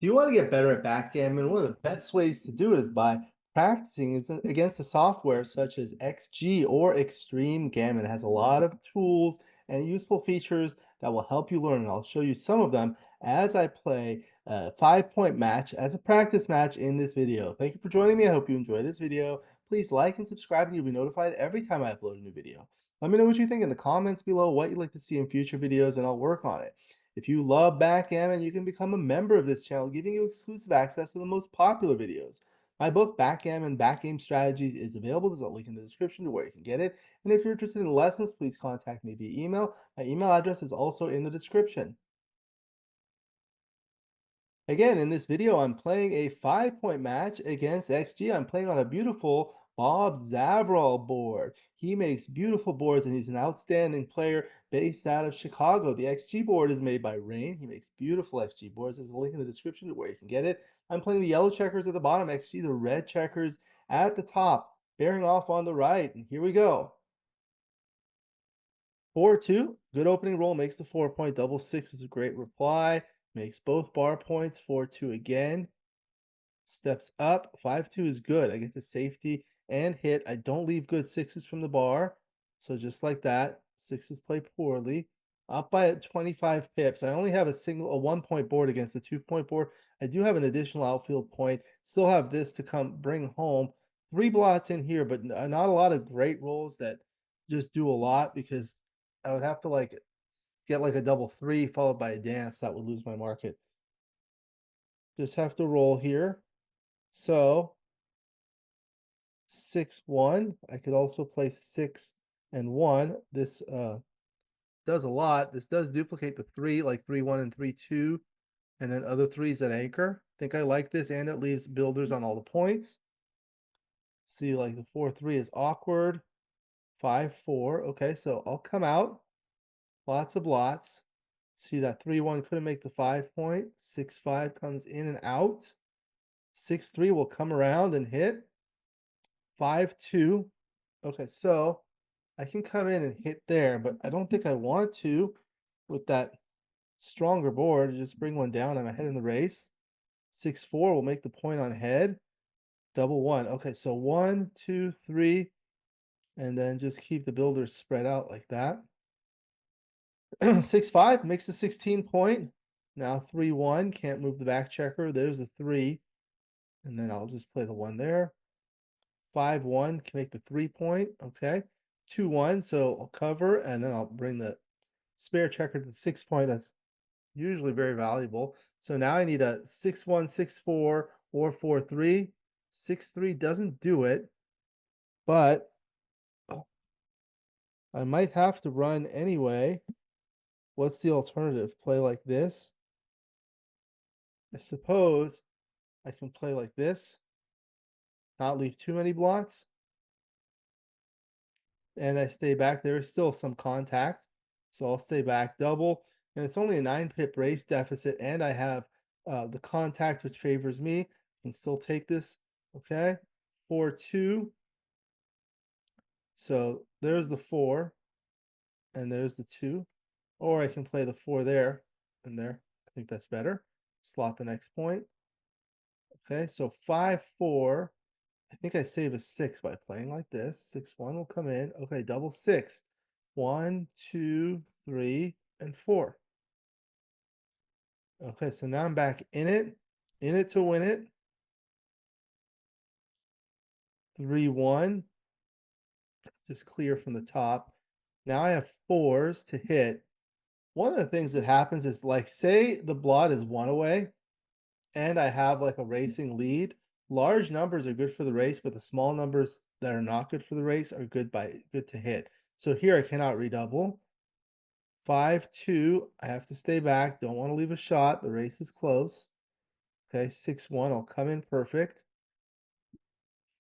Do you want to get better at backgammon? One of the best ways to do it is by practicing against the software such as XG or Extreme Gammon. It has a lot of tools and useful features that will help you learn. And I'll show you some of them as I play a 5-point match as a practice match in this video. Thank you for joining me. I hope you enjoy this video. Please like and subscribe and you'll be notified every time I upload a new video. Let me know what you think in the comments below, what you'd like to see in future videos, and I'll work on it. If you love backgammon, you can become a member of this channel, giving you exclusive access to the most popular videos. My book, Backgammon Backgame Strategies, is available. There's a link in the description to where you can get it. And if you're interested in lessons, please contact me via email. My email address is also in the description. Again, in this video, I'm playing a 5-point match against XG. I'm playing on a beautiful Bob Zavrol board. He makes beautiful boards and he's an outstanding player based out of Chicago. The XG board is made by Rain. He makes beautiful XG boards. There's a link in the description to where you can get it. I'm playing the yellow checkers at the bottom, XG the red checkers at the top, bearing off on the right. And here we go. 4-2, good opening roll, makes the 4-point. Double six is a great reply. Makes both bar points. 4-2 again. Steps up. 5-2 is good. I get the safety and hit. I don't leave good sixes from the bar. So just like that, sixes play poorly. Up by 25 pips. I only have a 1-point board against a 2-point board. I do have an additional outfield point. Still have this to come bring home. 3 blots in here, but not a lot of great rolls that just do a lot because I would have to like get like a double three followed by a dance. That would lose my market. Just have to roll here. So 6-1. I could also play 6 and 1. This does a lot. This does duplicate the 3, like 3-1 and 3-2, and then other threes that anchor. I think I like this, and it leaves builders on all the points. See, like the 4-3 is awkward. 5-4. Okay, so I'll come out. Lots of blots. See that 3-1 couldn't make the 5-point. 6-5 comes in and out. 6-3 will come around and hit. 5-2. Okay, so I can come in and hit there, but I don't think I want to with that stronger board. Just bring one down. I'm ahead in the race. 6-4 will make the point on head. Double one. Okay, so 1, 2, 3, and then just keep the builders spread out like that. 6-5 makes the 16 point. Now 3-1 can't move the back checker. There's the 3, and then I'll just play the 1 there. 5-1 can make the 3-point. Okay, 2-1. So I'll cover, and then I'll bring the spare checker to the 6-point. That's usually very valuable. So now I need a 6-1, 6-4, or 4-3. 6-3 doesn't do it, but I might have to run anyway. What's the alternative? Play like this? I suppose I can play like this, not leave too many blots, and I stay back. There is still some contact, so I'll stay back double, and it's only a 9-pip race deficit, and I have the contact which favors me. I can still take this, okay? 4-2. So there's the 4, and there's the 2, or I can play the 4 there and there. I think that's better. Slot the next point. Okay, so 5-4. I think I save a 6 by playing like this. 6-1 will come in. Okay, double 6. 1, 2, 3, and 4. Okay, so now I'm back in it to win it. 3-1. Just clear from the top. Now I have 4s to hit. One of the things that happens is like, say the blot is 1 away, and I have like a racing lead. Large numbers are good for the race, but the small numbers that are not good for the race are good to hit. So here I cannot redouble. 5-2. I have to stay back. Don't want to leave a shot. The race is close. Okay, 6-1. I'll come in perfect.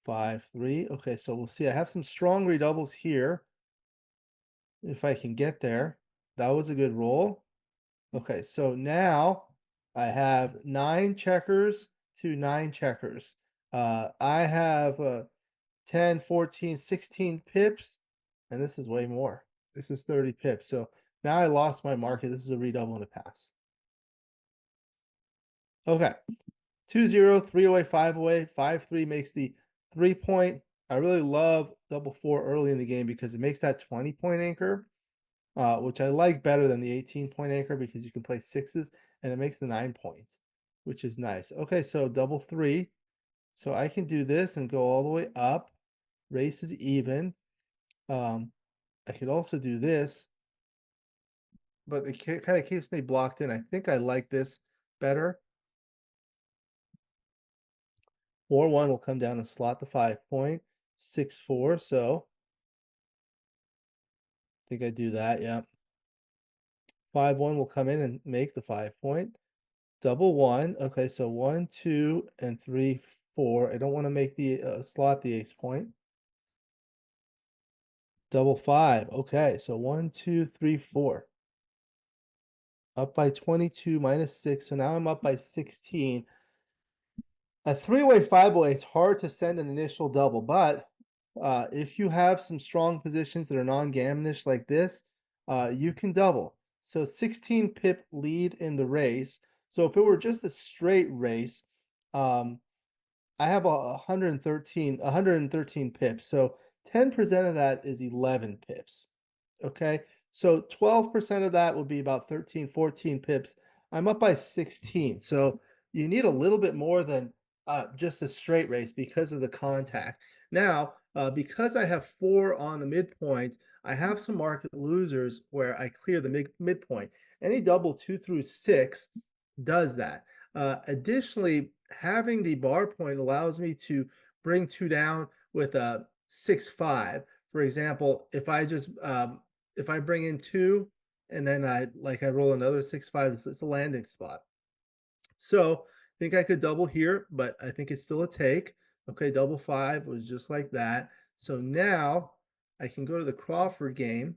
5-3. Okay, so we'll see. I have some strong redoubles here. If I can get there. That was a good roll. Okay, so now I have 9 checkers to 9 checkers. I have 10, 14, 16 pips, and this is way more. This is 30 pips. So now I lost my market. This is a redouble and a pass. Okay. 2-0, 3 away, 5 away, 5-3 makes the 3-point. I really love double four early in the game because it makes that 20-point anchor, which I like better than the 18-point anchor because you can play sixes and it makes the 9 points, which is nice. Okay, so double three. So I can do this and go all the way up. Race is even. I could also do this, but it kind of keeps me blocked in. I think I like this better. 4-1 will come down and slot the 5-point. 6-4, so I think I do that, yeah. 5-1 will come in and make the 5-point. Double one. Okay, so 1, 2, and 3, 4. I don't want to make the slot the ace point. Double five. Okay, so 1, 2, 3, 4. Up by 22 minus 6. So now I'm up by 16. A three-way, five-way, it's hard to send an initial double, but if you have some strong positions that are non-gammonish like this, you can double. So 16 pip lead in the race. So if it were just a straight race, um, I have 113 pips. So 10% of that is 11 pips. Okay. So 12% of that would be about 13, 14 pips. I'm up by 16. So you need a little bit more than just a straight race because of the contact. Now, because I have 4 on the midpoint, I have some market losers where I clear the midpoint. Any double 2 through 6 does that. Additionally, having the bar point allows me to bring 2 down with a 6-5. For example, if I bring in 2 and then I roll another 6-5, it's a landing spot. So I think I could double here, but I think it's still a take. Okay, double 5 was just like that. So now I can go to the Crawford game,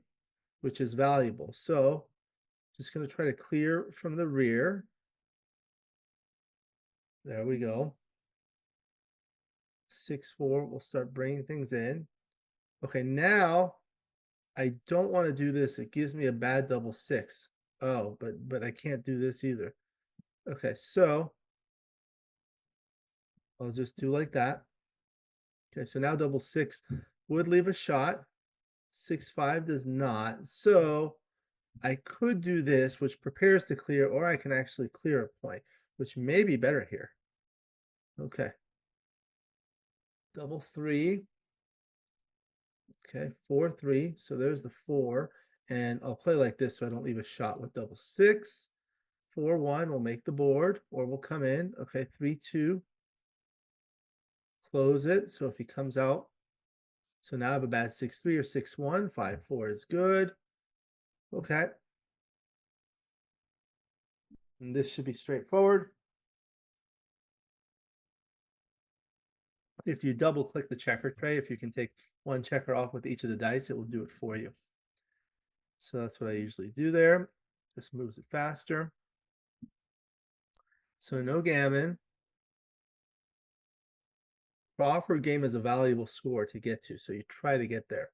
which is valuable. So just going to try to clear from the rear. There we go. 6-4. We'll start bringing things in. Okay, now I don't want to do this. It gives me a bad double 6. Oh, but I can't do this either. Okay, so I'll just do like that. Okay, so now double 6 would leave a shot. 6-5 does not. So I could do this, which prepares to clear, or I can actually clear a point, which may be better here. Okay. Double 3. Okay, 4-3. So there's the 4. And I'll play like this so I don't leave a shot with double 6. 4-1 will make the board, or will come in. Okay, 3-2. Close it. So if he comes out, so now I have a bad 6-3 or 6-1. 5-4 is good. Okay. And this should be straightforward. If you double click the checker tray, if you can take one checker off with each of the dice, it will do it for you. So that's what I usually do there. Just moves it faster. So no gammon. Crawford game is a valuable score to get to, so you try to get there.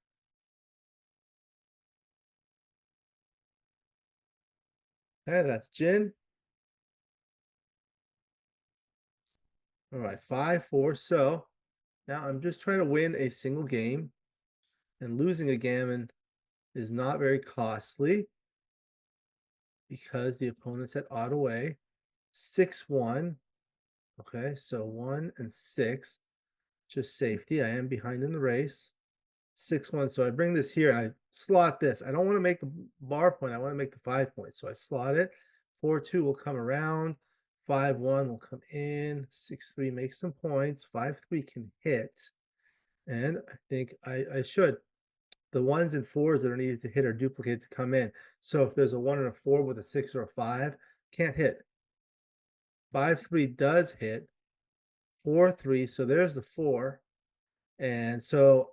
Okay, that's gin. All right, 5-4. So now I'm just trying to win a single game, and losing a gammon is not very costly because the opponent's at odd away. 6-1. Okay, so 1 and 6. Just safety. I am behind in the race. 6-1. So I bring this here and I slot this. I don't want to make the bar point. I want to make the 5 point. So I slot it. 4-2 will come around. 5-1 will come in. 6-3 makes some points. 5-3 can hit. And I think I should. The 1s and 4s that are needed to hit are duplicated to come in. So if there's a 1 and a 4 with a 6 or a 5, can't hit. 5-3 does hit. 4-3. So there's the 4. And so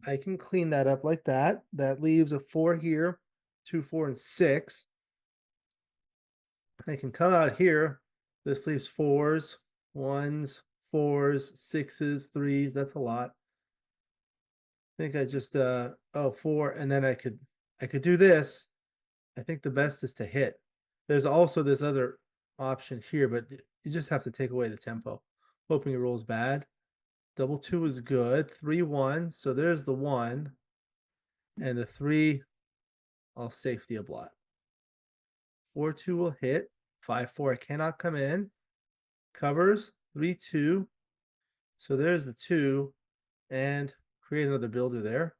I can clean that up like that. That leaves a 4 here, 2, 4, and 6. I can come out here. This leaves 4s, 1s, 4s, 6s, 3s. That's a lot. I think I just 4, and then I could do this. I think the best is to hit. There's also this other option here, but you just have to take away the tempo. Hoping it rolls bad. Double two is good. 3-1. So there's the 1. And the 3, I'll safety a blot. 4-2 will hit. 5-4, I cannot come in. Covers. 3-2. So there's the 2. And create another builder there.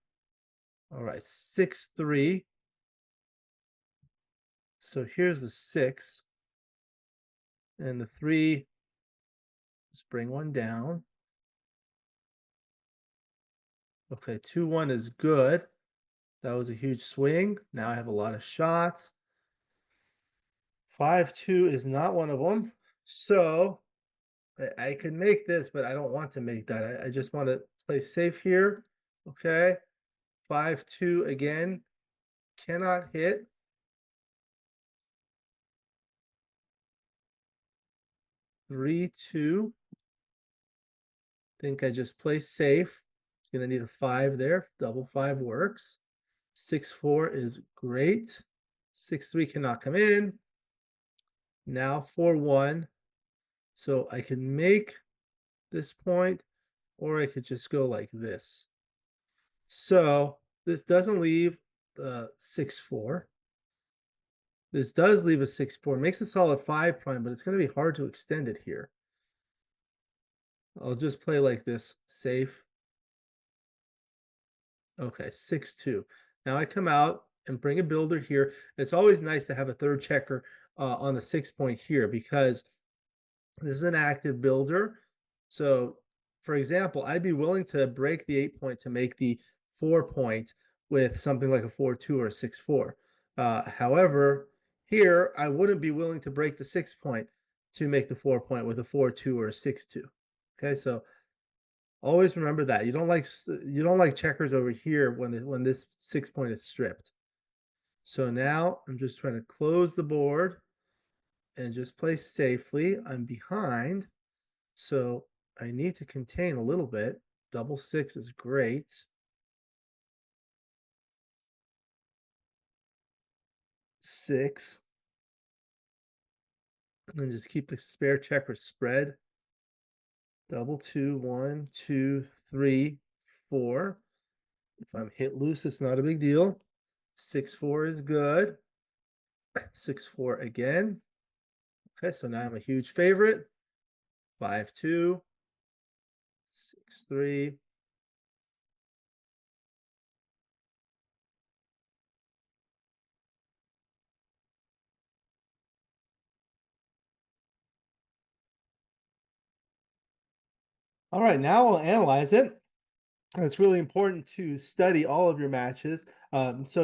All right, 6-3. So here's the 6. And the 3, just bring one down. Okay, 2-1 is good. That was a huge swing. Now I have a lot of shots. 5-2 is not one of them. So I could make this, but I don't want to make that. I just want to play safe here. Okay. 5-2 again. Cannot hit. 3-2. Think I just play safe. Gonna need a 5 there. Double 5 works. 6-4 is great. 6-3 cannot come in. Now 4-1. So I can make this point, or I could just go like this. So this doesn't leave the 6-4. This does leave a 6-4. Makes a solid 5 prime, but it's going to be hard to extend it here. I'll just play like this, safe. Okay, 6-2. Now I come out and bring a builder here. It's always nice to have a third checker on the 6 point here because this is an active builder. So, for example, I'd be willing to break the 8 point to make the 4 point with something like a 4-2 or a 6-4. However, here I wouldn't be willing to break the 6 point to make the 4 point with a 4-2 or a 6-2. Okay, so always remember that you don't like checkers over here when this 6 point is stripped. So now I'm just trying to close the board and just play safely. I'm behind. So I need to contain a little bit. Double 6 is great. 6. And just keep the spare checker spread. Double 2, 1, 2, 3, 4. If I'm hit loose, it's not a big deal. 6-4 is good. 6-4 again. Okay, so now I'm a huge favorite. 5-2. 6-3. All right, now we'll analyze it. And it's really important to study all of your matches, so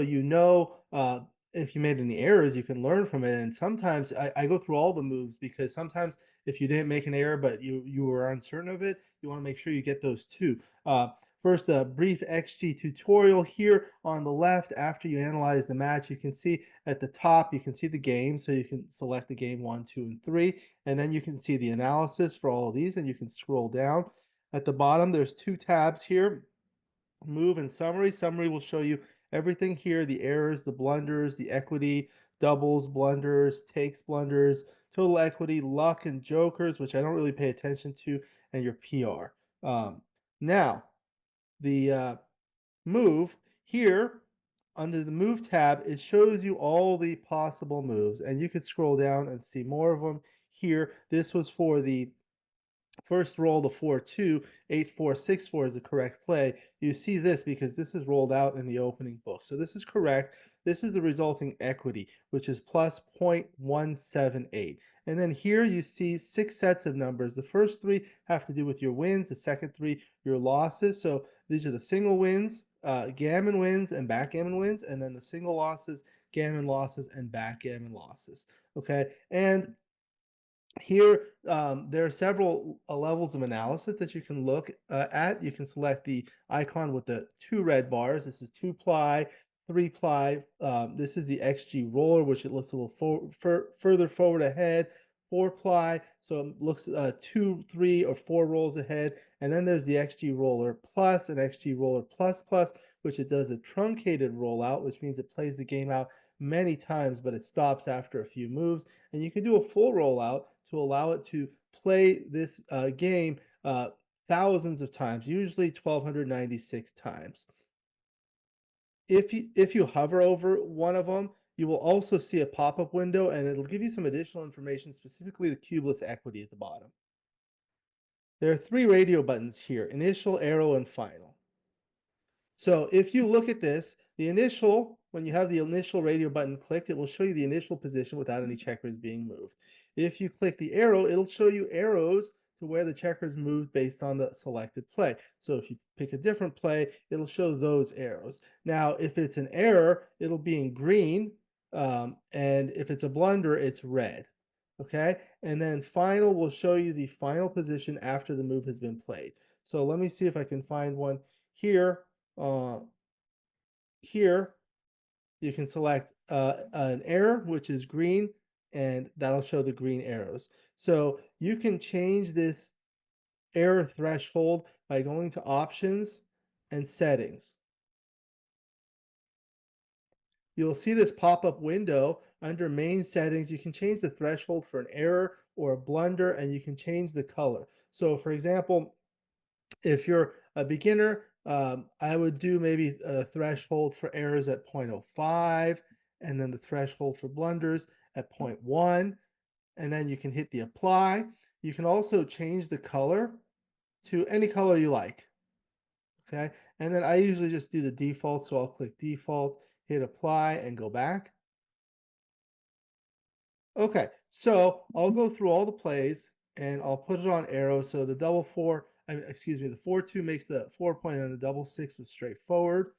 if you made any errors, you can learn from it. And sometimes I go through all the moves because sometimes if you didn't make an error but you were uncertain of it, you want to make sure you get those too. First, a brief XG tutorial here on the left. After you analyze the match, you can see at the top, you can see the game. So you can select the game 1, 2, and 3. And then you can see the analysis for all of these, and you can scroll down. At the bottom, there's 2 tabs here, move and summary. Summary will show you everything here, the errors, the blunders, the equity, doubles, blunders, takes, blunders, total equity, luck, and jokers, which I don't really pay attention to, and your PR. Now, the move here, under the move tab, it shows you all the possible moves, and you could scroll down and see more of them here. This was for the first roll, the 4-2, 8-4, 6-4 is the correct play. You see this because this is rolled out in the opening book. So this is correct. This is the resulting equity, which is plus 0.178. And then here you see 6 sets of numbers. The first 3 have to do with your wins. The second 3, your losses. So these are the single wins, gammon wins, and backgammon wins. And then the single losses, gammon losses, and backgammon losses. Okay, and here, there are several levels of analysis that you can look at. You can select the icon with the 2 red bars. This is 2-ply, 3-ply. This is the XG roller, which it looks a little further forward ahead. 4-ply, so it looks 2, 3, or 4 rolls ahead. And then there's the XG roller plus and XG roller plus plus, which it does a truncated rollout, which means it plays the game out many times, but it stops after a few moves. And you can do a full rollout to allow it to play this game thousands of times, usually 1296 times. If you hover over one of them, you will also see a pop-up window, and it'll give you some additional information, specifically the cubeless equity at the bottom. There are 3 radio buttons here: initial, arrow, and final. So if you look at this, the initial, when you have the initial radio button clicked, it will show you the initial position without any checkers being moved. If you click the arrow, it'll show you arrows to where the checkers moved based on the selected play. So if you pick a different play, it'll show those arrows. Now, if it's an error, it'll be in green, and if it's a blunder, it's red. Okay, and then final will show you the final position after the move has been played. So let me see if I can find one here. uh, Here you can select an error, which is green, and that'll show the green arrows. So you can change this error threshold by going to options and settings. You'll see this pop-up window under main settings. You can change the threshold for an error or a blunder, and you can change the color. So for example, if you're a beginner, I would do maybe a threshold for errors at 0.05, and then the threshold for blunders at 0.1, and then you can hit the apply. You can also change the color to any color you like. Okay, and then I usually just do the default, so I'll click default, hit apply, and go back. Okay, so I'll go through all the plays and I'll put it on arrow. So the double four, excuse me, the 4-2 makes the 4 point, and the double six was straightforward.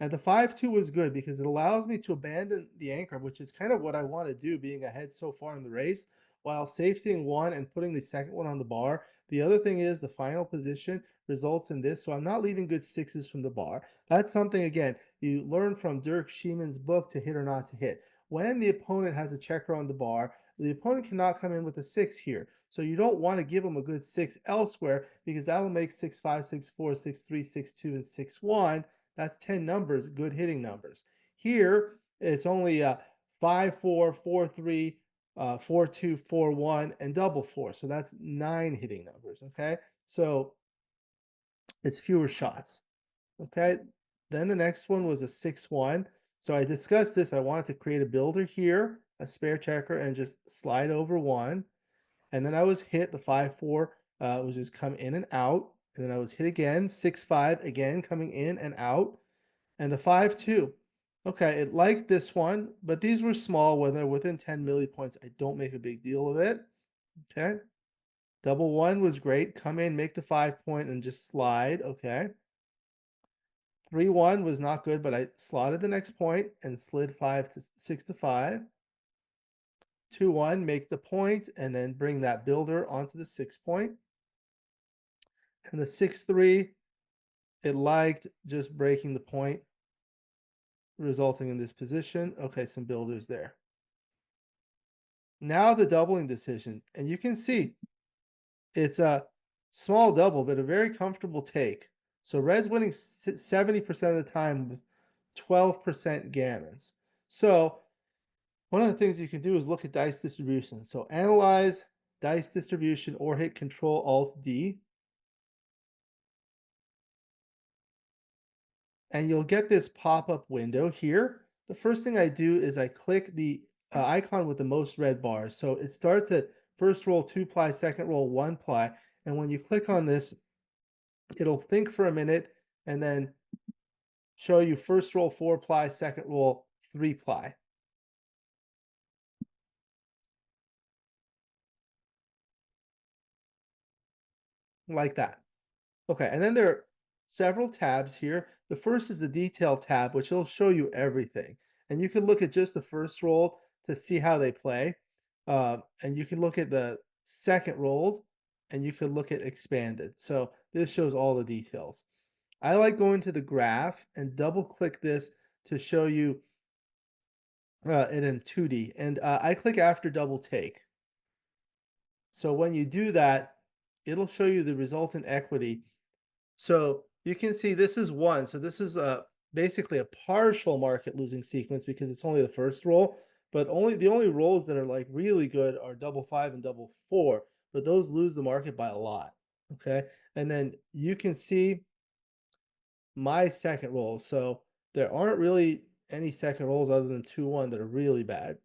And the 5-2 was good because it allows me to abandon the anchor, which is kind of what I want to do, being ahead so far in the race, while safetying one and putting the second one on the bar. The other thing is the final position results in this, so I'm not leaving good sixes from the bar. That's something, again, you learn from Dirk Schieman's book, To Hit or Not to Hit. When the opponent has a checker on the bar, the opponent cannot come in with a 6 here. So you don't want to give them a good 6 elsewhere, because that'll make 6-5, 6-4, 6-3, 6-2, and 6-1. That's 10 numbers, good hitting numbers. Here, it's only 5-4, 4-3, 4-2, 4-1, and double 4. So that's 9 hitting numbers, okay? So it's fewer shots, okay? Then the next one was a 6-1. So I discussed this. I wanted to create a builder here, a spare checker, and just slide over one. And then I was hit, the 5-4 was just come in and out. And then I was hit again, 6-5, again coming in and out. And the 5-2. Okay, it liked this one, but these were small. When they're within 10 millipoints, I don't make a big deal of it. Okay. Double one was great. Come in, make the 5 point, and just slide. Okay. 3-1 was not good, but I slotted the next point and slid 6-5. 2-1, make the point, and then bring that builder onto the 6 point. And the 6-3, it liked just breaking the point, resulting in this position. Okay, some builders there. Now the doubling decision, and you can see it's a small double, but a very comfortable take. So red's winning 70% of the time with 12% gammons. So one of the things you can do is look at dice distribution. So analyze dice distribution, or hit Control Alt D. And you'll get this pop-up window here. The first thing I do is I click the icon with the most red bars. So it starts at first roll 2-ply, second roll 1-ply. And when you click on this, it'll think for a minute and then show you first roll 4-ply, second roll 3-ply. Like that. Okay, and then there are several tabs here. The first is the detail tab, which will show you everything. And you can look at just the first roll to see how they play. And you can look at the second roll, and you can look at expanded. So this shows all the details. I like going to the graph and double click this to show you it in 2D. And I click after double take. So when you do that, it'll show you the resultant equity. So you can see this is 1. So this is basically a partial market losing sequence because it's only the first roll, but the only rolls that are like really good are double 5 and double 4, but those lose the market by a lot. Okay, and then you can see my second roll. So there aren't really any second rolls other than 2-1 that are really bad.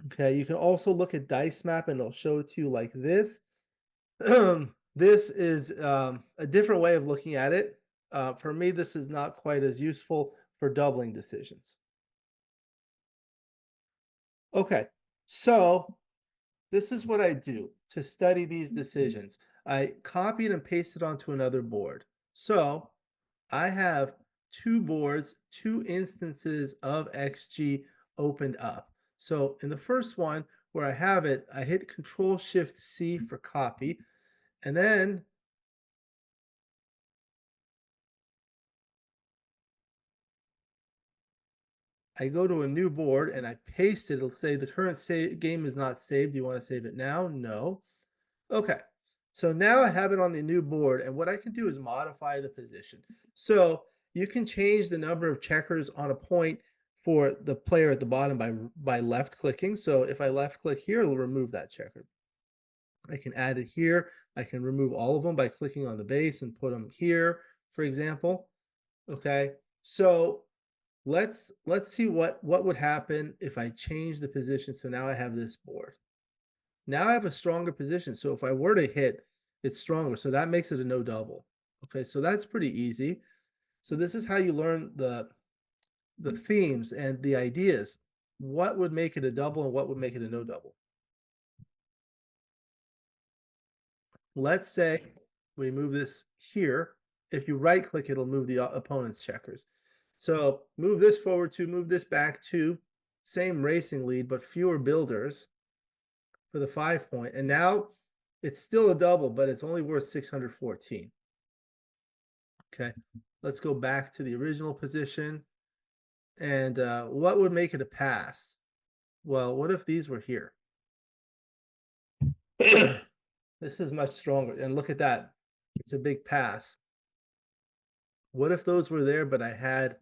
Okay, you can also look at dice map and it'll show it to you like this. This is a different way of looking at it. For me, this is not quite as useful for doubling decisions. Okay, so this is what I do to study these decisions. I copied and pasted onto another board. So I have two boards, two instances of XG opened up. So in the first one where I have it, I hit Control Shift C for copy, and then I go to a new board and I paste it. It'll say the current game is not saved. Do you want to save it now? No. Okay. So now I have it on the new board, and what I can do is modify the position. So you can change the number of checkers on a point for the player at the bottom by left clicking. So if I left click here, it'll remove that checker. I can add it here. I can remove all of them by clicking on the base and put them here, for example. Okay. So let's see what would happen if I change the position. So now I have this board. Now I have a stronger position. So if I were to hit, it's stronger. So that makes it a no double. Okay, so that's pretty easy. So this is how you learn the themes and the ideas. What would make it a double and what would make it a no double? Let's say we move this here. If you right click, it'll move the opponent's checkers. So move this forward to, move this back to, same racing lead, but fewer builders for the 5 point. And now it's still a double, but it's only worth 614. Okay, let's go back to the original position. And what would make it a pass? Well, what if these were here? This is much stronger. And look at that. It's a big pass. What if those were there, but I had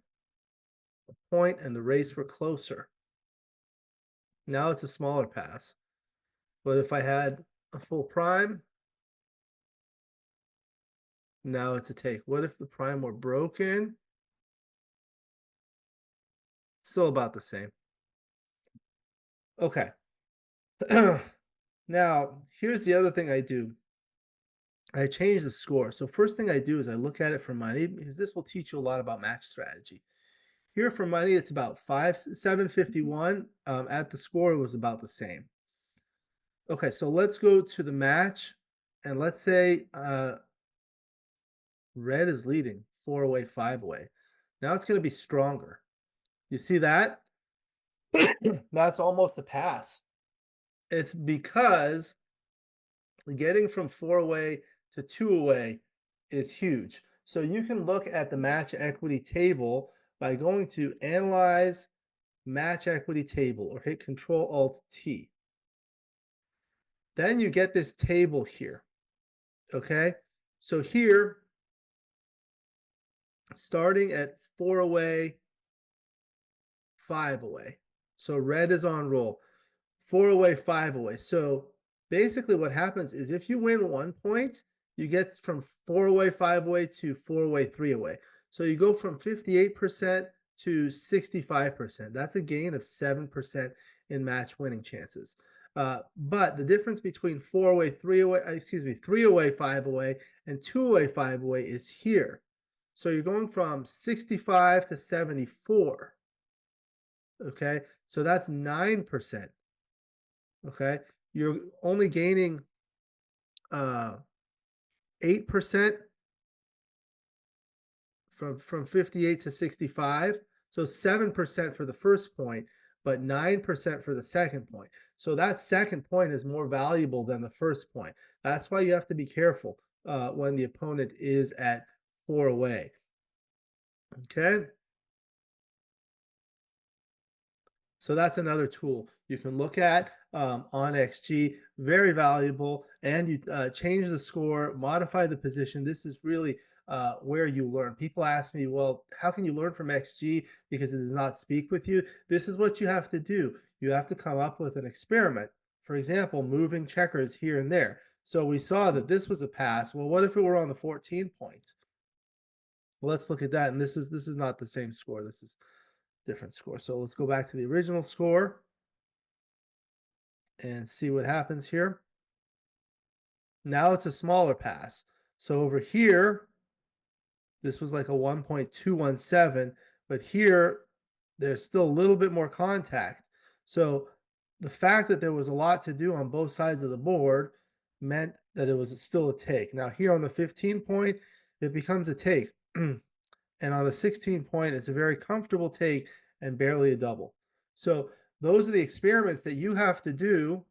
a point and the race were closer? Now it's a smaller pass. But if I had a full prime, now it's a take. What if the prime were broken? Still about the same. Okay. Now, here's the other thing I do. I change the score. So first thing I do is I look at it for money because this will teach you a lot about match strategy. Here for money, it's about 751. At the score, it was about the same. Okay, so let's go to the match, and let's say red is leading 4 away, 5 away. Now it's going to be stronger. You see that? That's almost a pass. It's because getting from 4 away to 2 away is huge. So you can look at the match equity table by going to Analyze Match Equity Table or hit Control Alt T. Then you get this table here. Okay, so here, starting at 4 away, 5 away. So red is on roll. 4 away, 5 away. So basically what happens is if you win 1 point, you get from 4 away, 5 away to 4 away, 3 away. So you go from 58% to 65%. That's a gain of 7% in match winning chances. But the difference between 4 away, 3 away, 3 away, 5 away, and 2 away, 5 away is here. So you're going from 65 to 74. Okay, so that's 9%. Okay, you're only gaining 8% from 58 to 65. So 7% for the first point, but 9% for the second point. So that second point is more valuable than the first point. That's why you have to be careful when the opponent is at 4 away. Okay. So that's another tool you can look at on XG, very valuable, and you change the score, modify the position. This is really where you learn. People ask me, well, how can you learn from XG because it does not speak with you? This is what you have to do. You have to come up with an experiment. For example, moving checkers here and there. So we saw that this was a pass. Well, what if it were on the 14 point? Well, let's look at that. And this is not the same score. This is different score. So let's go back to the original score and see what happens here. Now it's a smaller pass. So over here, this was like a 1.217, but here there's still a little bit more contact. So the fact that there was a lot to do on both sides of the board meant that it was still a take. Now here on the 15 point, it becomes a take. And on the 16 point, it's a very comfortable take and barely a double. So those are the experiments that you have to do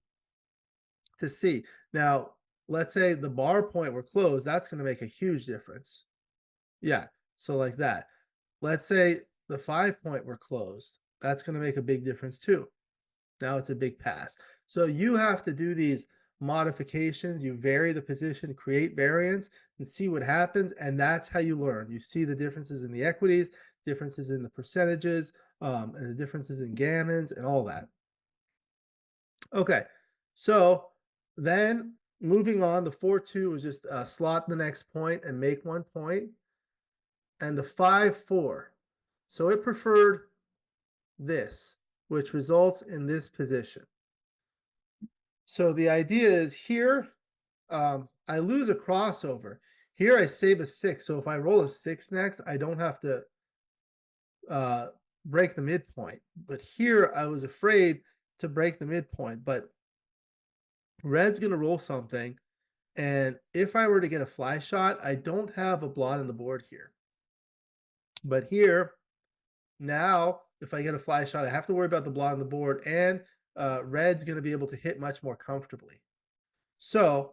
to see. Now, let's say the bar point were closed. That's going to make a huge difference. Yeah, so like that. Let's say the 5 point were closed. That's going to make a big difference too. Now it's a big pass. So you have to do these modifications. You vary the position, create variance, and see what happens. And that's how you learn. You see the differences in the equities, differences in the percentages, and the differences in gammons and all that. Okay, so then moving on, the 4-2 was just slot the next point and make 1 point. And the 5-4. So it preferred this, which results in this position. So the idea is here, I lose a crossover. Here I save a 6. So if I roll a 6 next, I don't have to break the midpoint. But here I was afraid to break the midpoint. But red's going to roll something. And if I were to get a fly shot, I don't have a blot on the board here. But here, now, if I get a fly shot, I have to worry about the blot on the board, and red's going to be able to hit much more comfortably. So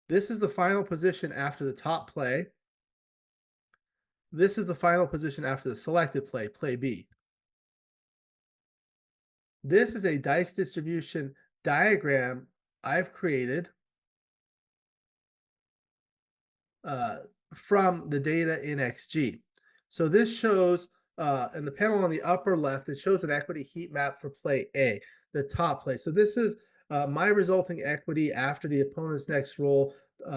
this is the final position after the top play. This is the final position after the selected play, play B. This is a dice distribution diagram I've created from the data in XG. So this shows, in the panel on the upper left, it shows an equity heat map for play A, the top play. So this is my resulting equity after the opponent's next roll,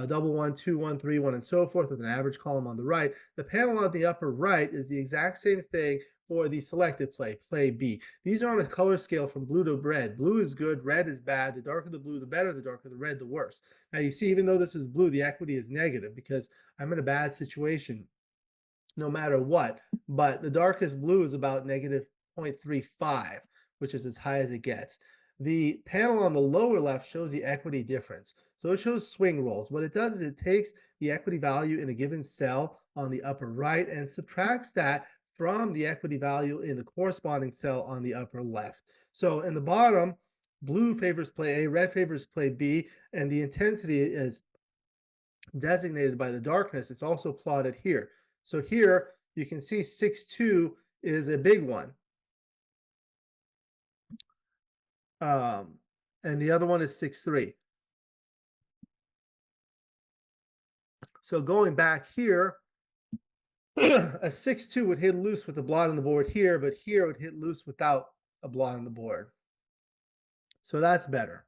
double 1, 2, 1, 3, 1, and so forth, with an average column on the right. The panel on the upper right is the exact same thing for the selected play, play B. These are on a color scale from blue to red. Blue is good, red is bad. The darker the blue, the better. The darker the red, the worse. Now you see, even though this is blue, the equity is negative because I'm in a bad situation no matter what. But the darkest blue is about negative 0.35, which is as high as it gets. The panel on the lower left shows the equity difference. So it shows swing rolls. What it does is it takes the equity value in a given cell on the upper right and subtracts that from the equity value in the corresponding cell on the upper left. So in the bottom, blue favors play A, red favors play B, and the intensity is designated by the darkness. It's also plotted here. So here you can see 6-2 is a big one. And the other one is 6-3. So going back here, a 6-2 would hit loose with a blot on the board here, but here it would hit loose without a blot on the board. So that's better.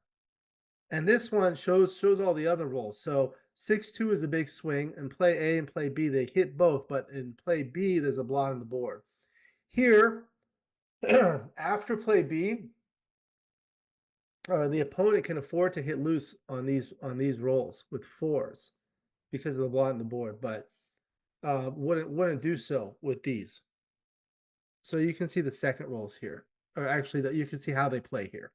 And this one shows all the other rolls. So 6-2 is a big swing, and play A and play B, they hit both, but in play B, there's a blot on the board. Here, after play B, the opponent can afford to hit loose on these rolls with 4s because of the blot on the board, but wouldn't do so with these. So you can see the second rolls here, or actually that you can see how they play here.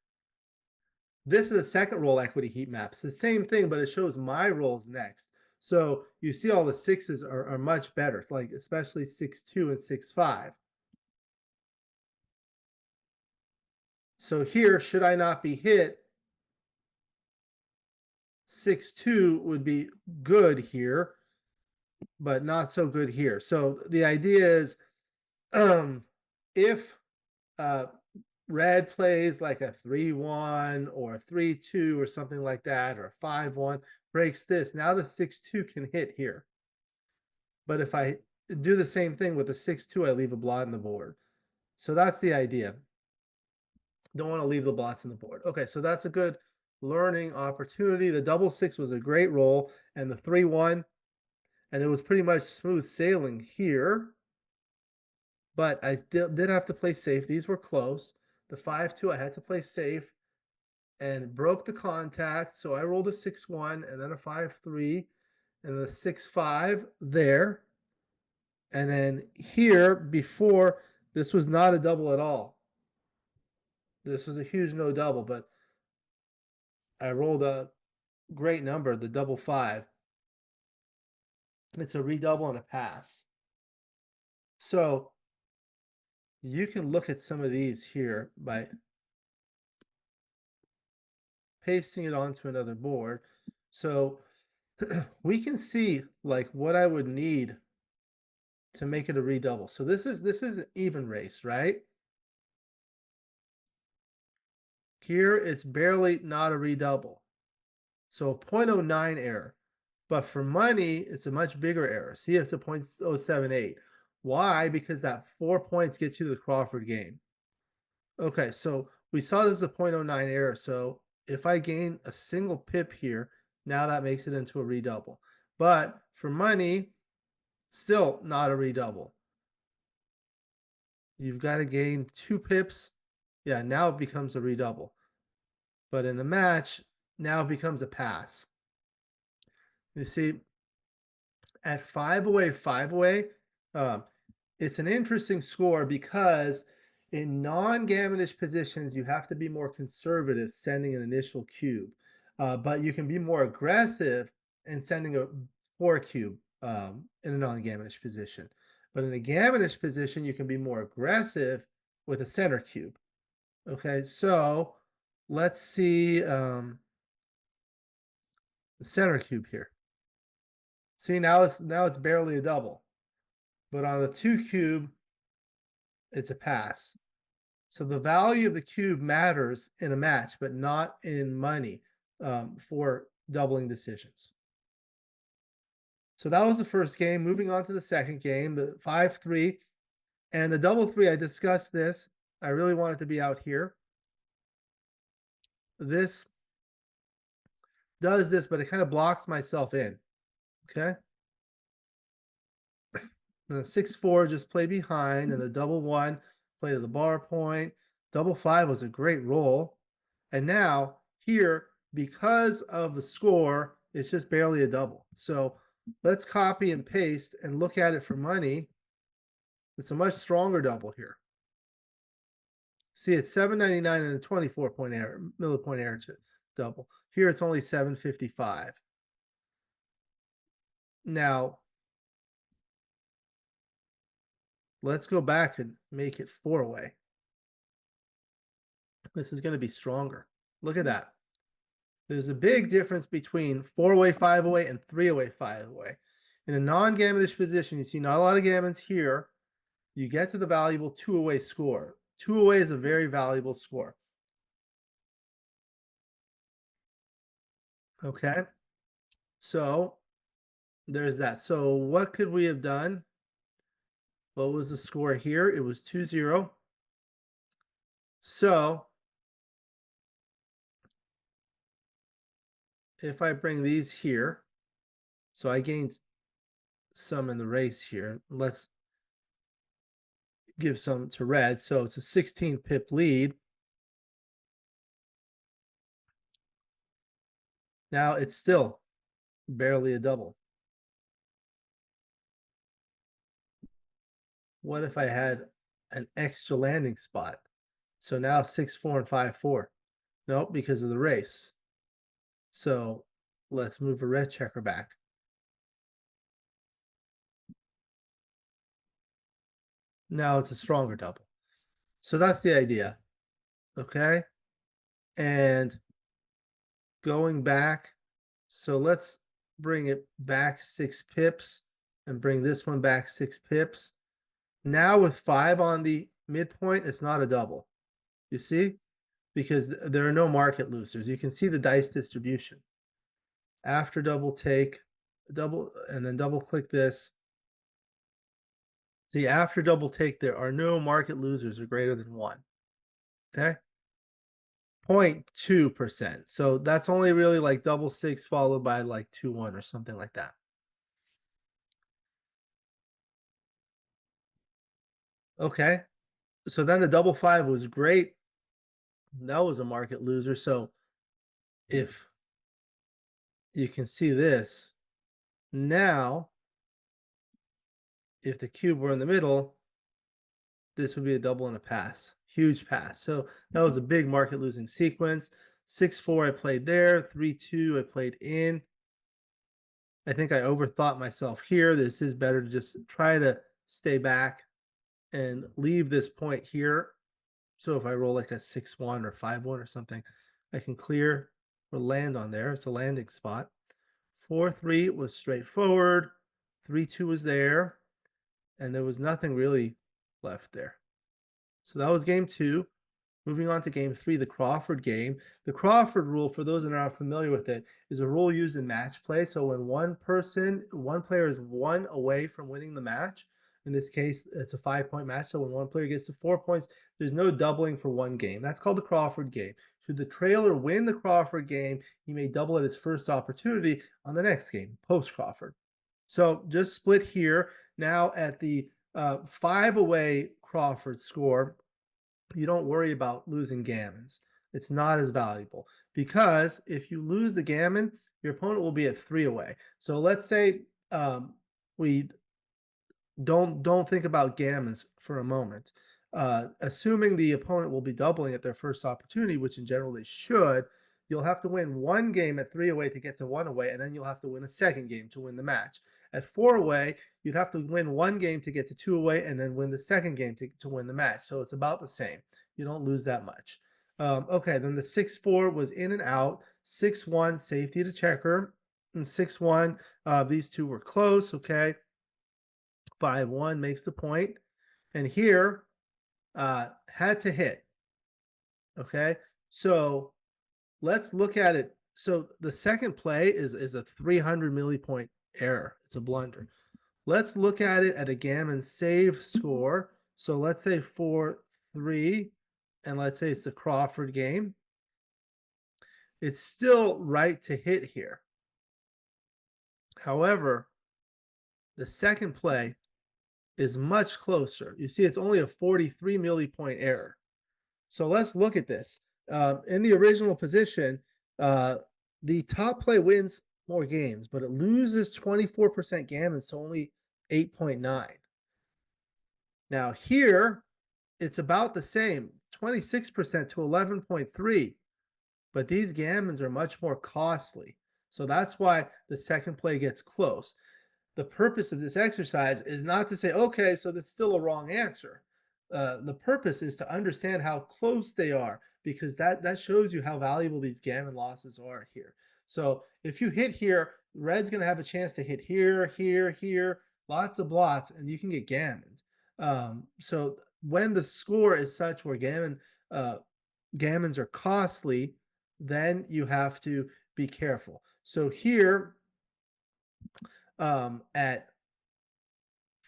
This is a second roll equity heat map. It's the same thing, but it shows my rolls next. So you see all the 6s are much better, like especially 6-2 and 6-5. So here, should I not be hit, 6-2 would be good here, but not so good here. So the idea is, if red plays like a 3-1 or a 3-2 or something like that, or a 5-1, breaks this, now the 6-2 can hit here. But if I do the same thing with the 6-2, I leave a blot in the board. So that's the idea. Don't want to leave the blots in the board. Okay, so that's a good learning opportunity. The double 6 was a great roll, and the 3-1, and it was pretty much smooth sailing here. But I still did have to play safe. These were close. The 5-2, I had to play safe and broke the contact. So I rolled a 6-1 and then a 5-3 and the 6-5 there. And then here before, this was not a double at all. This was a huge no double, but I rolled a great number, the double 5. It's a redouble and a pass. So you can look at some of these here by pasting it onto another board. So we can see like what I would need to make it a redouble. So this is an even race, right? Here it's barely not a redouble. So a 0.09 error. But for money, it's a much bigger error. See, it's a 0.078. Why? Because that 4 points gets you to the Crawford game. Okay, so we saw this is a 0.09 error. So if I gain a single pip here, now that makes it into a redouble. But for money, still not a redouble. You've got to gain 2 pips. Yeah, now it becomes a redouble. But in the match, now it becomes a pass. You see, at 5 away, it's an interesting score because in non-gammonish positions, you have to be more conservative sending an initial cube. But you can be more aggressive in sending a 4 cube in a non-gammonish position. But in a gammonish position, you can be more aggressive with a center cube. Okay, so let's see the center cube here. See, now it's barely a double. But on the 2 cube, it's a pass. So the value of the cube matters in a match, but not in money for doubling decisions. So that was the first game. Moving on to the second game, the 5-3. And the double 3, I discussed this. I really want it to be out here. This does this, but it kind of blocks myself in. Okay. The 6-4 just play behind, and the double 1 play to the bar point. Double 5 was a great roll. And now here, because of the score, it's just barely a double. So let's copy and paste and look at it for money. It's a much stronger double here. See, it's 799 and a 24 point error, millipoint error to double. Here it's only 755. Now, let's go back and make it 4-way. This is going to be stronger. Look at that. There's a big difference between 4-way, 5-away, and 3-away, 5-away. In a non-gammonish position, you see not a lot of gammons here. You get to the valuable 2-away score. 2-away is a very valuable score. Okay, so there's that. So what could we have done? What was the score here? It was 2-0. So if I bring these here, so I gained some in the race here. Let's give some to red. So it's a 16 pip lead. Now it's still barely a double. What if I had an extra landing spot? So now 6-4 and 5-4. Nope, because of the race. So let's move a red checker back. Now it's a stronger double. So that's the idea. Okay. And going back, so let's bring it back 6 pips and bring this one back 6 pips. Now with 5 on the midpoint, it's not a double. You see? Because there are no market losers. You can see the dice distribution. After double take, double, and then double click this. See, after double take, there are no market losers or greater than 1. Okay. 0.2%. So that's only really like double six followed by like 2-1 or something like that. Okay. So then the double five was great. That was a market loser. So if you can see this, now if the cube were in the middle, this would be a double and a pass. Huge pass. So that was a big market losing sequence. 6-4 I played there. 3-2 I played in. I think I overthought myself here. This is better to just try to stay back and leave this point here. So if I roll like a 6-1 or 5-1 or something, I can clear or land on there. It's a landing spot. 4-3 was straightforward. 3-2 was there. And there was nothing really left there. So that was game 2. Moving on to game 3, the Crawford game. The Crawford rule, for those that are not familiar with it, is a rule used in match play. So when one player is 1 away from winning the match, in this case, it's a 5-point match. So when one player gets to 4 points, there's no doubling for one game. That's called the Crawford game. Should the trailer win the Crawford game, he may double at his first opportunity on the next game, post Crawford. So just split here. Now at the 5 away Crawford score, you don't worry about losing gammons. It's not as valuable because if you lose the gammon, your opponent will be at 3 away. So let's say we don't think about gammons for a moment. Assuming the opponent will be doubling at their first opportunity, which in general they should, you'll have to win one game at 3 away to get to 1 away, and then you'll have to win a second game to win the match. At 4 away, you'd have to win one game to get to 2 away, and then win the second game to win the match. So it's about the same. You don't lose that much. Okay, then the 6-4 was in and out. 6-1, safety to checker. And 6-1, these two were close, okay. 5-1 makes the point. And here, had to hit. Okay, so let's look at it. So the second play is a 300 millipoint error. It's a blunder. Let's look at it at a gammon save score. So let's say 4-3, and let's say it's the Crawford game. It's still right to hit here. However, the second play is much closer. You see, it's only a 43 millipoint error. So let's look at this. In the original position, the top play wins more games, but it loses 24% gammons to only 8.9. Now here, it's about the same, 26% to 11.3, but these gammons are much more costly. So that's why the second play gets close. The purpose of this exercise is not to say, okay, so that's still a wrong answer. The purpose is to understand how close they are, because that shows you how valuable these gammon losses are here. So if you hit here, red's going to have a chance to hit here, here, here, lots of blots, and you can get gammons. So when the score is such where gammons are costly, then you have to be careful. So here, at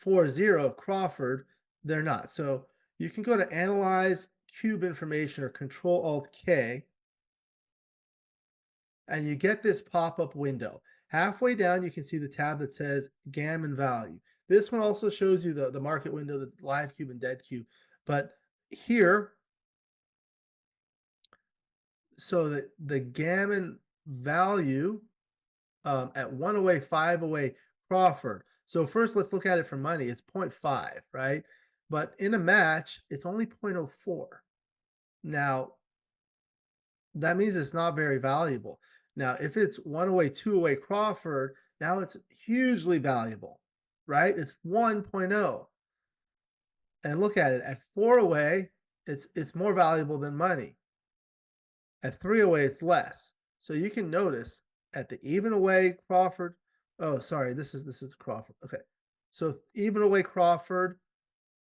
4-0 Crawford, they're not. So you can go to Analyze Cube Information or Control-Alt-K, and you get this pop-up window. Halfway down, you can see the tab that says Gammon Value. This one also shows you the market window, the live cube and dead cube. But here, so the Gammon value at 1 away, 5 away Crawford. So first, let's look at it for money. It's 0.5, right? But in a match, it's only 0.04. Now, that means it's not very valuable. Now, if it's 1 away, 2 away Crawford, now it's hugely valuable, right? It's 1.0. And look at it, at 4 away, it's more valuable than money. At 3 away, it's less. So you can notice at the even away Crawford. Oh, sorry, this is Crawford. Okay. So even away Crawford,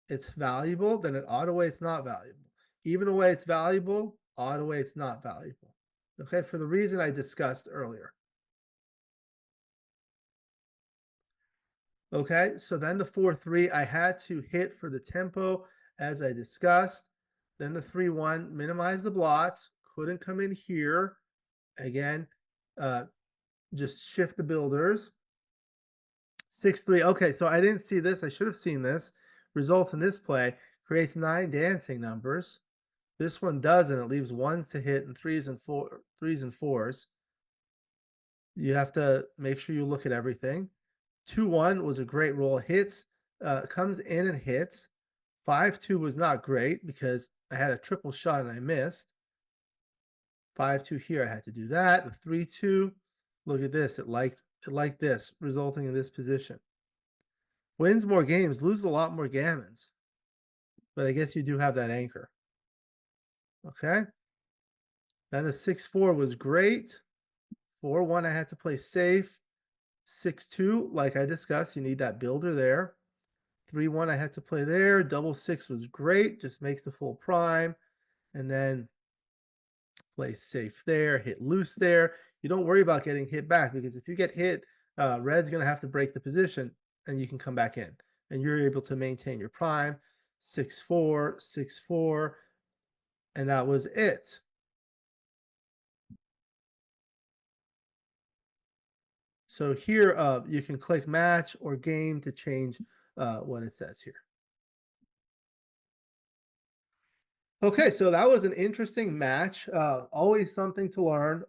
it's valuable, then at odd away, it's not valuable. Even away, it's valuable, odd away, it's not valuable. Okay, for the reason I discussed earlier. Okay, so then the 4-3 I had to hit for the tempo as I discussed. Then the 3-1, minimize the blots, couldn't come in here. Again, uh, just shift the builders. 6-3. Okay, so I didn't see this. I should have seen this. Results in this play creates 9 dancing numbers. This one doesn't. It leaves ones to hit and threes and fours. You have to make sure you look at everything. 2-1 was a great roll. Hits, comes in and hits. 5-2 was not great because I had a triple shot and I missed. 5-2 here, I had to do that. The 3-2, look at this. It liked this, resulting in this position. Wins more games, loses a lot more gammons. But I guess you do have that anchor. Okay. Then the 6-4 was great. 4-1, I had to play safe. 6-2, like I discussed, you need that builder there. 3-1, I had to play there. Double 6 was great, just makes the full prime. And then play safe there, hit loose there. You don't worry about getting hit back because if you get hit, red's going to have to break the position and you can come back in. And you're able to maintain your prime. 6-4, 6-4, and that was it. So here you can click match or game to change what it says here. Okay, so that was an interesting match. Always something to learn.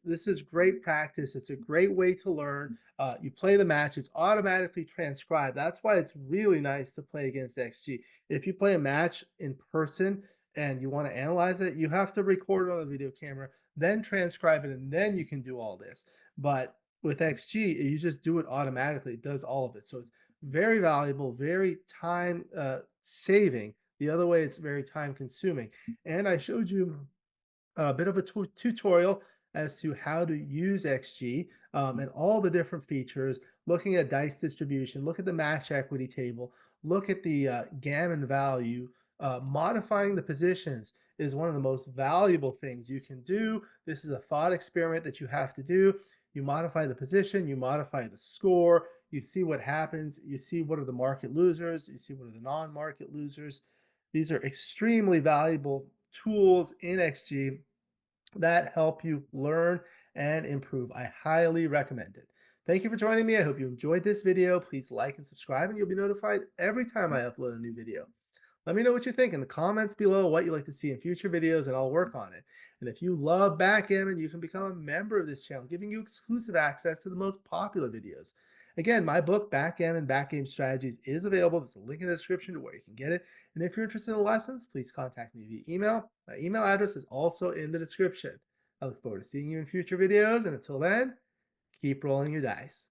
This is great practice. It's a great way to learn. You play the match; it's automatically transcribed. That's why it's really nice to play against XG. If you play a match in person and you want to analyze it, you have to record it on a video camera, then transcribe it, and then you can do all this. But with XG, you just do it automatically. It does all of it. So it's very valuable, very time saving. The other way, it's very time consuming. And I showed you a bit of a tutorial as to how to use XG and all the different features, looking at dice distribution, look at the match equity table, look at the gammon value. Modifying the positions is one of the most valuable things you can do. This is a thought experiment that you have to do. You modify the position, you modify the score, you see what happens, you see what are the market losers, you see what are the non-market losers. These are extremely valuable tools in XG that help you learn and improve. I highly recommend it. Thank you for joining me. I hope you enjoyed this video. Please like and subscribe, and you'll be notified every time I upload a new video. Let me know what you think in the comments below, what you'd like to see in future videos, and I'll work on it. And if you love Backgammon, you can become a member of this channel, giving you exclusive access to the most popular videos. Again, my book, Backgammon Backgame Strategies, is available. There's a link in the description to where you can get it. And if you're interested in lessons, please contact me via email. My email address is also in the description. I look forward to seeing you in future videos, and until then, keep rolling your dice.